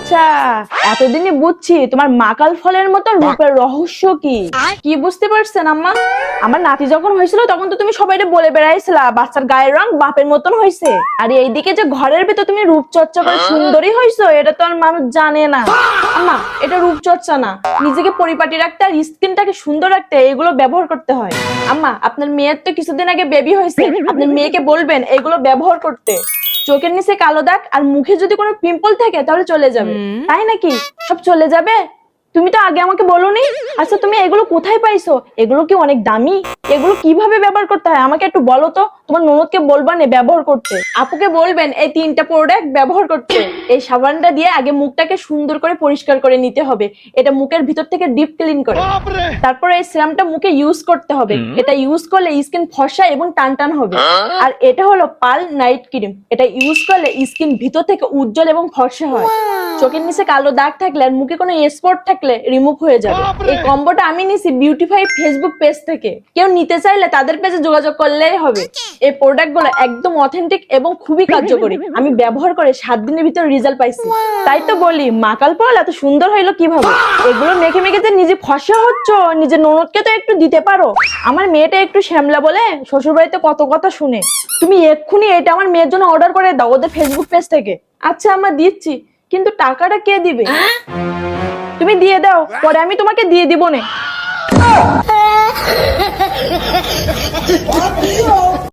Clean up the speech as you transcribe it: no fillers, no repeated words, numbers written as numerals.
আচ্ছা, এতদিনই বুঝছি তোমার মাকাল ফলের মতো রূপের রহস্য কি। কি বুঝতে পারছেন আম্মা? আমার নাতি যখন হয়েছিল তখন তো তুমি সবাইকে বলে বেড়াইছিলা বাচ্চার গায়ের রং বাপের মতন হয়েছে, আর এইদিকে যে ঘরের ভিতর তুমি রূপচর্চা করে সুন্দরী হয়েছো এটা তো আর মানুষ জানে না। আম্মা, এটা রূপচর্চা না, নিজেকে পরিপাটি রাখতে আর স্কিনটাকে সুন্দর রাখতে এগুলো ব্যবহার করতে হয়। আম্মা, আপনার মেয়ের তো কিছুদিন আগে বেবি হয়েছে, আপনার মেয়েকে বলবেন এগুলো ব্যবহার করতে। চোখের নিচে কালো দাগ আর মুখে যদি কোনো পিম্পল থাকে তাহলে চলে যাবে। তাই নাকি? সব চলে যাবে? তুমি তো আগে আমাকে বলোনি। আচ্ছা, তুমি এগুলো কোথায় পাইছো? এগুলো কি অনেক দামি? এগুলো কিভাবে ব্যবহার করতে হয় আমাকে একটু বলো তো। তোমার ননদকে বলবা না ব্যবহার করতে, আপুকে বলবেন এই 3টা প্রোডাক্ট ব্যবহার করতে। এই সাবানটা দিয়ে আগে মুখটাকে সুন্দর করে পরিষ্কার করে নিতে হবে, এটা মুখের ভিতর থেকে ডিপ ক্লিন করে। তারপরে এই সিরামটা মুখে ইউজ করতে হবে, এটা ইউজ করলে স্কিন ফর্সা এবং টানটান হবে। আর এটা হলো পাল নাইট ক্রিম, এটা ইউজ করলে স্কিন ভিতর থেকে উজ্জ্বল এবং ফর্সা হয়। চোখের নিচে কালো দাগ থাকলে আর মুখে কোনো স্পট থাকলে রিমুভ হয়ে যাবে। এই কম্বোটা আমি নিছি বিউটিফাই ফেসবুক পেজ থেকে, কেউ নিতে চাইলে তাদের পেজে যোগাযোগ করলেই হবে। এই প্রোডাক্টগুলো একদম অথেন্টিক এবং খুবই কার্যকরী, আমি ব্যবহার করে 7 দিনের ভিতর রেজাল্ট পাইছি। তাই তো বলি মাকাল ফল এত সুন্দর হইলো কিভাবে। এগুলো মেখে মেখে যে নিজে ফর্সা হচ্ছ, নিজের ননদকে তো একটু দিতে পারো। আমার মেয়েটা একটু শ্যামলা বলে শ্বশুর বাড়িতে কত কথা শুনে। তুমি এক্ষুনি এটা আমার মেয়ের জন্য অর্ডার করে দাও ওদের ফেসবুক পেজ থেকে। আচ্ছা আমরা দিচ্ছি, কিন্তু টাকাটা কে দিবে? তুমি দিয়ে দাও, পরে আমি তোমাকে দিয়ে দিব না।